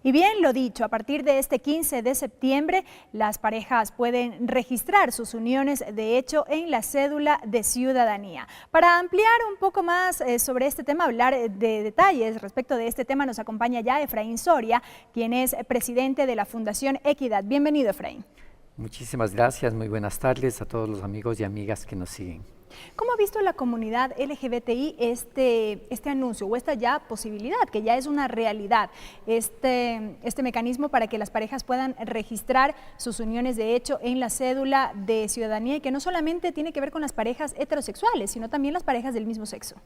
Y bien, lo dicho, a partir de este 15 de septiembre, las parejas pueden registrar sus uniones de hecho en la cédula de ciudadanía. Para ampliar un poco más sobre este tema, hablar de detalles respecto de este tema, nos acompaña ya Efraín Soria, quien es presidente de la Fundación Equidad. Bienvenido, Efraín. Muchísimas gracias, muy buenas tardes a todos los amigos y amigas que nos siguen. ¿Cómo ha visto la comunidad LGBTI este anuncio o esta ya posibilidad, que ya es una realidad, este mecanismo para que las parejas puedan registrar sus uniones de hecho en la cédula de ciudadanía y que no solamente tiene que ver con las parejas heterosexuales, sino también las parejas del mismo sexo?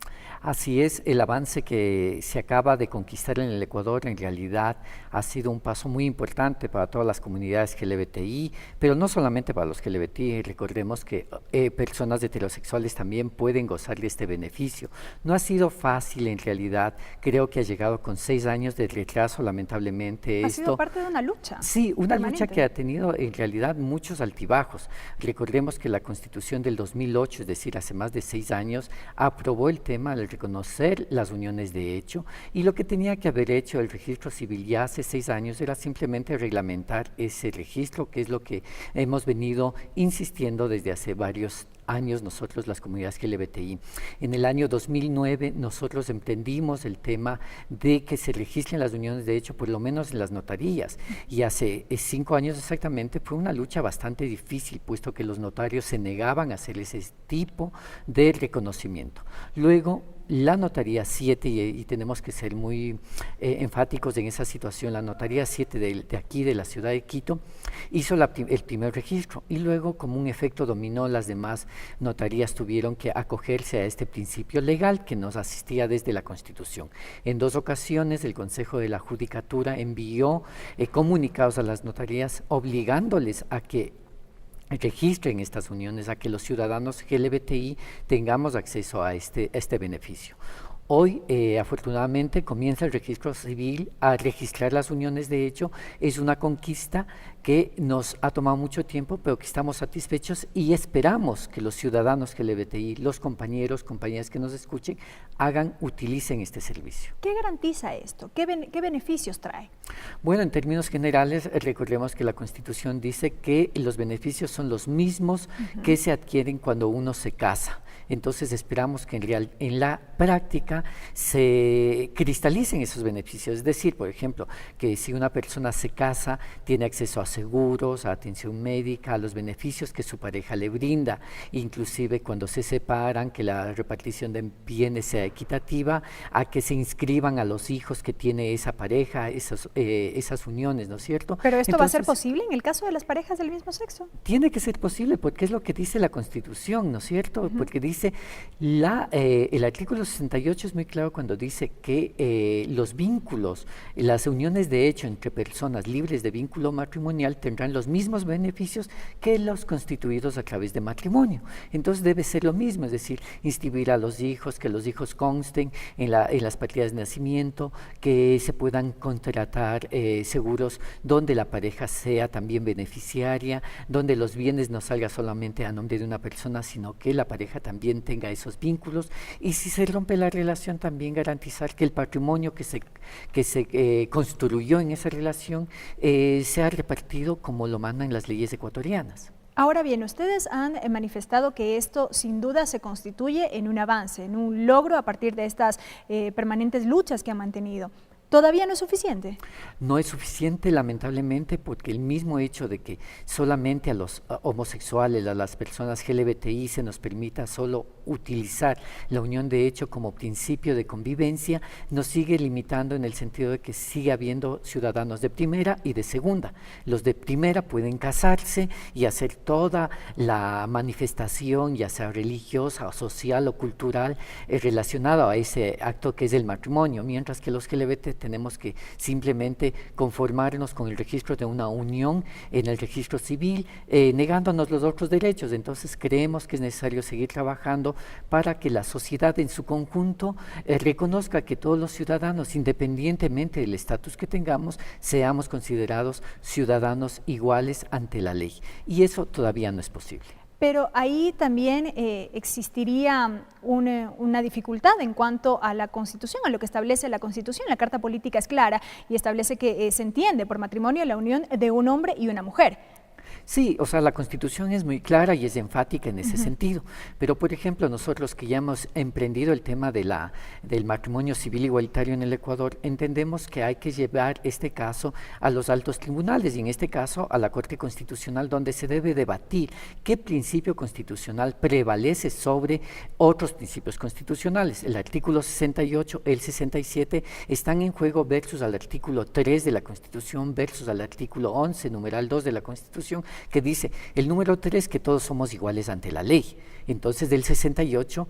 Así es, el avance que se acaba de conquistar en el Ecuador en realidad ha sido un paso muy importante para todas las comunidades LGBTI, pero no solamente para los LGBTI, recordemos que personas heterosexuales también pueden gozar de este beneficio. No ha sido fácil en realidad, creo que ha llegado con 6 años de retraso, lamentablemente. Ha sido parte de una lucha. Sí, una permanente. lucha que ha tenido en realidad muchos altibajos. Recordemos que la Constitución del 2008, es decir, hace más de 6 años, aprobó el tema de reconocer las uniones de hecho, y lo que tenía que haber hecho el registro civil ya hace 6 años era simplemente reglamentar ese registro, que es lo que hemos venido insistiendo desde hace varios años nosotros, las comunidades LGBTI. En el año 2009 nosotros emprendimos el tema de que se registren las uniones de hecho, por lo menos en las notarías, y hace 5 años exactamente fue una lucha bastante difícil, puesto que los notarios se negaban a hacer ese tipo de reconocimiento. Luego, la Notaría 7, y tenemos que ser muy enfáticos en esa situación, la Notaría 7 de aquí, de la ciudad de Quito, hizo el primer registro, y luego, como un efecto dominó, las demás notarías tuvieron que acogerse a este principio legal que nos asistía desde la Constitución. En 2 ocasiones el Consejo de la Judicatura envió comunicados a las notarías obligándoles a que registren estas uniones, a que los ciudadanos LGBTI tengamos acceso a este beneficio. Hoy, afortunadamente, comienza el registro civil a registrar las uniones de hecho. Es una conquista que nos ha tomado mucho tiempo, pero que estamos satisfechos y esperamos que los ciudadanos LGBTI, los compañeros, compañeras que nos escuchen, utilicen este servicio. ¿Qué garantiza esto? ¿Qué beneficios trae? Bueno, en términos generales, recordemos que la Constitución dice que los beneficios son los mismos que se adquieren cuando uno se casa. Entonces esperamos que en la práctica se cristalicen esos beneficios, es decir, por ejemplo, que si una persona se casa, tiene acceso a seguros, a atención médica, a los beneficios que su pareja le brinda, inclusive cuando se separan, que la repartición de bienes sea equitativa, a que se inscriban a los hijos que tiene esa pareja, esas uniones, ¿no es cierto? Pero esto va a ser posible en el caso de las parejas del mismo sexo. Tiene que ser posible porque es lo que dice la Constitución, ¿no es cierto? Porque dice, el artículo 68 es muy claro cuando dice que los vínculos, las uniones de hecho entre personas libres de vínculo matrimonial tendrán los mismos beneficios que los constituidos a través de matrimonio. Entonces debe ser lo mismo, es decir, inscribir a los hijos, que los hijos consten en las partidas de nacimiento, que se puedan contratar seguros donde la pareja sea también beneficiaria, donde los bienes no salgan solamente a nombre de una persona, sino que la pareja también tenga esos vínculos, y si se rompe la relación también garantizar que el patrimonio que se construyó en esa relación sea repartido como lo mandan las leyes ecuatorianas. Ahora bien, ustedes han manifestado que esto sin duda se constituye en un avance, en un logro a partir de estas permanentes luchas que han mantenido. ¿Todavía no es suficiente? No es suficiente, lamentablemente, porque el mismo hecho de que solamente a los homosexuales, a las personas LGBTI se nos permita solo utilizar la unión de hecho como principio de convivencia, nos sigue limitando en el sentido de que sigue habiendo ciudadanos de primera y de segunda. Los de primera pueden casarse y hacer toda la manifestación, ya sea religiosa, o social o cultural, relacionada a ese acto que es el matrimonio, mientras que los LGBT tenemos que simplemente conformarnos con el registro de una unión en el registro civil, negándonos los otros derechos. Entonces creemos que es necesario seguir trabajando para que la sociedad en su conjunto reconozca que todos los ciudadanos, independientemente del estatus que tengamos, seamos considerados ciudadanos iguales ante la ley. Y eso todavía no es posible. pero ahí también existiría una dificultad en cuanto a la Constitución, a lo que establece la Constitución. La Carta Política es clara y establece que se entiende por matrimonio la unión de un hombre y una mujer. Sí, o sea, la Constitución es muy clara y es enfática en ese sentido, pero por ejemplo nosotros que ya hemos emprendido el tema del matrimonio civil igualitario en el Ecuador, entendemos que hay que llevar este caso a los altos tribunales y en este caso a la Corte Constitucional, donde se debe debatir qué principio constitucional prevalece sobre otros principios constitucionales. El artículo 68, el 67 están en juego versus al artículo 3 de la Constitución versus al artículo 11, numeral 2 de la Constitución, que dice el número 3 que todos somos iguales ante la ley. Entonces del 68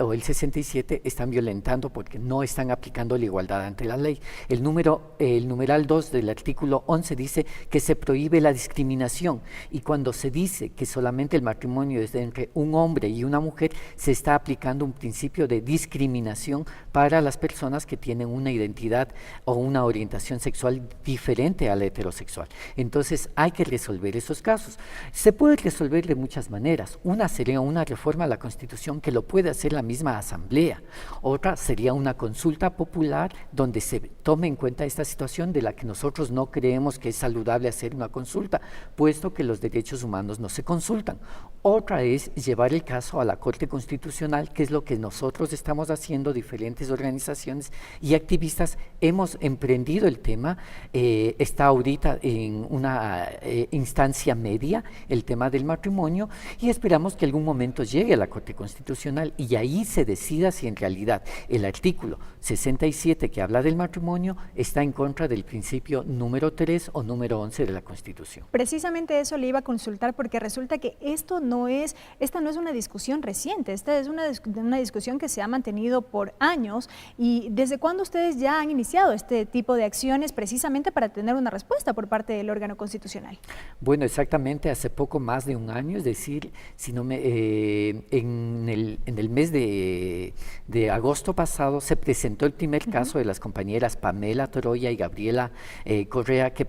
o el 67 están violentando porque no están aplicando la igualdad ante la ley. El numeral 2 del artículo 11 dice que se prohíbe la discriminación, y cuando se dice que solamente el matrimonio es entre un hombre y una mujer, se está aplicando un principio de discriminación para las personas que tienen una identidad o una orientación sexual diferente a la heterosexual. Entonces hay que resolver esos casos. Se puede resolver de muchas maneras. Una sería una reforma a la Constitución que lo puede hacer la misma Asamblea. Otra sería una consulta popular donde se tome en cuenta esta situación, de la que nosotros no creemos que es saludable hacer una consulta, puesto que los derechos humanos no se consultan. Otra es llevar el caso a la Corte Constitucional, que es lo que nosotros estamos haciendo, diferentes organizaciones y activistas. Hemos emprendido el tema, está ahorita en una instancia media el tema del matrimonio, y esperamos que algún momento llegue a la Corte Constitucional y ahí se decida si en realidad el artículo 67 que habla del matrimonio está en contra del principio número 3 o número 11 de la Constitución. Precisamente eso le iba a consultar, porque resulta que esta no es una discusión reciente, esta es una discusión que se ha mantenido por años. ¿Y desde cuándo ustedes ya han iniciado este tipo de acciones precisamente para tener una respuesta por parte del órgano constitucional? Bueno, exactamente hace poco más de un año, es decir, en el mes de agosto pasado se presentó el primer caso de las compañeras Pamela Troya y Gabriela Correa, que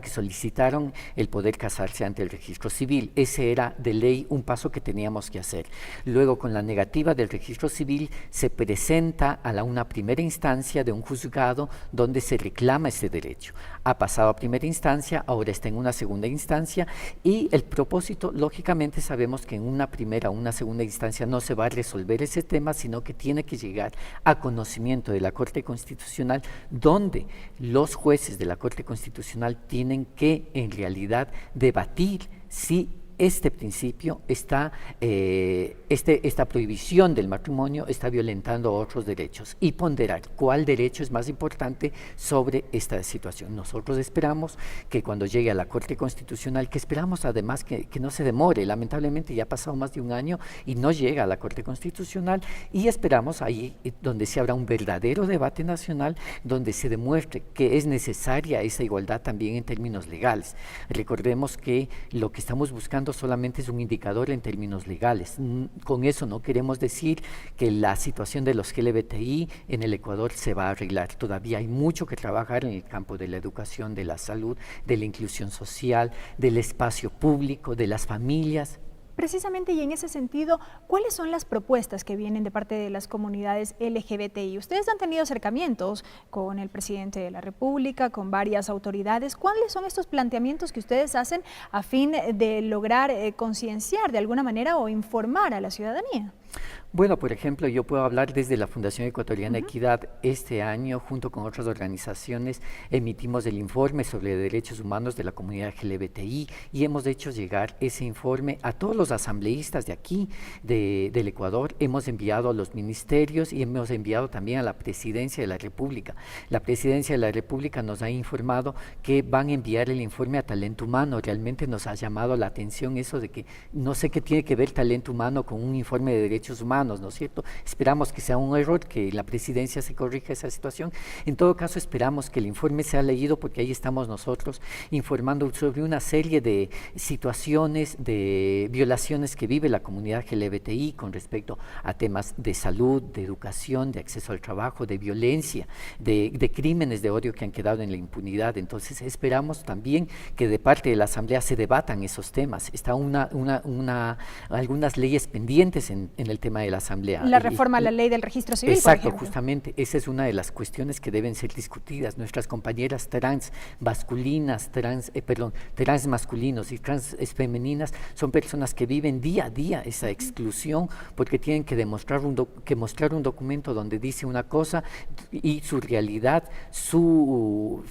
solicitaron el poder casarse ante el registro civil. Ese era de ley un paso que teníamos que hacer. Luego, con la negativa del registro civil, se presenta a una primera instancia de un juzgado donde se reclama ese derecho. Ha pasado a primera instancia, ahora está en una segunda instancia, y el propósito, lógicamente sabemos que en una primera o una segunda instancia no se va a resolver ese tema, sino que tiene que llegar a conocimiento de la Corte Constitucional, donde los jueces de la Corte Constitucional tienen que en realidad debatir si este principio esta prohibición del matrimonio está violentando otros derechos, y ponderar cuál derecho es más importante sobre esta situación. Nosotros esperamos que cuando llegue a la Corte Constitucional, que esperamos además que no se demore, lamentablemente ya ha pasado más de un año y no llega a la Corte Constitucional, y esperamos ahí donde se habrá un verdadero debate nacional, donde se demuestre que es necesaria esa igualdad también en términos legales. Recordemos que lo que estamos buscando solamente es un indicador en términos legales. Con eso no queremos decir que la situación de los LGBTI en el Ecuador se va a arreglar. Todavía hay mucho que trabajar en el campo de la educación, de la salud, de la inclusión social, del espacio público, de las familias. Precisamente, y en ese sentido, ¿cuáles son las propuestas que vienen de parte de las comunidades LGBTI? Ustedes han tenido acercamientos con el presidente de la República, con varias autoridades. ¿Cuáles son estos planteamientos que ustedes hacen a fin de lograr concienciar de alguna manera o informar a la ciudadanía? Bueno, por ejemplo, yo puedo hablar desde la Fundación Ecuatoriana Equidad. Este año, junto con otras organizaciones, emitimos el informe sobre derechos humanos de la comunidad LGBTI, y hemos hecho llegar ese informe a todos los asambleístas de aquí, del Ecuador. Hemos enviado a los ministerios y hemos enviado también a la Presidencia de la República. La Presidencia de la República nos ha informado que van a enviar el informe a Talento Humano. Realmente nos ha llamado la atención eso de que no sé qué tiene que ver Talento Humano con un informe de derechos derechos humanos, ¿no es cierto? Esperamos que sea un error, que la presidencia se corrija esa situación. En todo caso, esperamos que el informe sea leído, porque ahí estamos nosotros informando sobre una serie de situaciones de violaciones que vive la comunidad LGBTI con respecto a temas de salud, de educación, de acceso al trabajo, de violencia, de crímenes de odio que han quedado en la impunidad. Entonces esperamos también que de parte de la Asamblea se debatan esos temas. Está algunas leyes pendientes en el tema de la Asamblea. La reforma a la ley del registro civil, exacto, por ejemplo. justamente, esa es una de las cuestiones que deben ser discutidas. Nuestras compañeras trans masculinas, trans masculinos y trans femeninas son personas que viven día a día esa exclusión, porque tienen que mostrar un documento donde dice una cosa y su realidad, su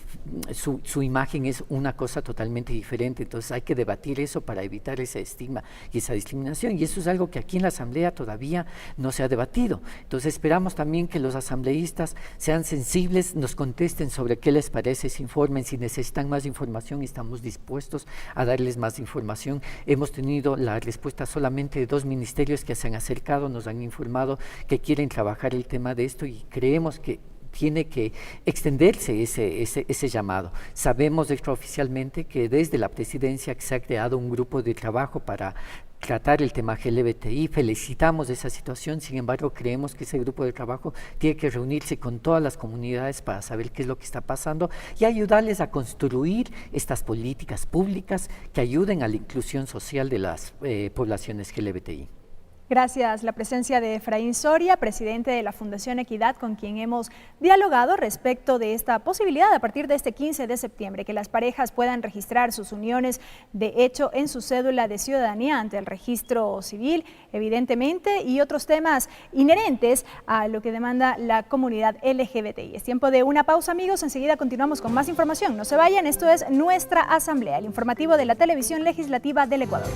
imagen es una cosa totalmente diferente. Entonces hay que debatir eso para evitar ese estigma y esa discriminación, y eso es algo que aquí en la Asamblea todavía no se ha debatido. Entonces esperamos también que los asambleístas sean sensibles, nos contesten sobre qué les parece ese informe. Si necesitan más información, estamos dispuestos a darles más información. Hemos tenido la respuesta solamente de 2 ministerios que se han acercado, nos han informado que quieren trabajar el tema de esto, y creemos que tiene que extenderse ese llamado. Sabemos extraoficialmente que desde la presidencia se ha creado un grupo de trabajo para tratar el tema LGBTI. Felicitamos esa situación, sin embargo creemos que ese grupo de trabajo tiene que reunirse con todas las comunidades para saber qué es lo que está pasando y ayudarles a construir estas políticas públicas que ayuden a la inclusión social de las poblaciones LGBTI. Gracias. La presencia de Efraín Soria, presidente de la Fundación Equidad, con quien hemos dialogado respecto de esta posibilidad a partir de este 15 de septiembre, que las parejas puedan registrar sus uniones de hecho en su cédula de ciudadanía ante el registro civil, evidentemente, y otros temas inherentes a lo que demanda la comunidad LGBTI. Es tiempo de una pausa, amigos. Enseguida continuamos con más información. No se vayan, esto es Nuestra Asamblea, el informativo de la Televisión Legislativa del Ecuador.